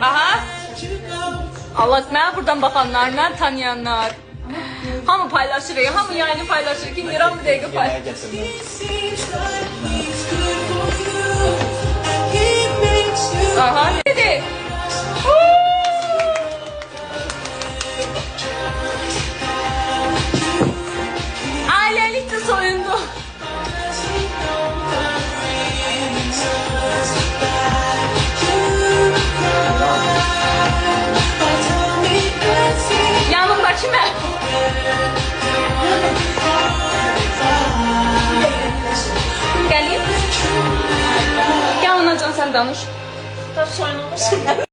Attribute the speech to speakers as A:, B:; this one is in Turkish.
A: Aha. Allah mənə buradan baxanlar, tanıyanlar. Hamı paylaşır, hamı yayını paylaşır. Kim bilir, hamı dəqiqə paylaşır. Aha, dedi. Ailelik de soyundu. Yanımdaki mən. Gəleyim. Gel anacan sen danış.
B: Soyunulmuş.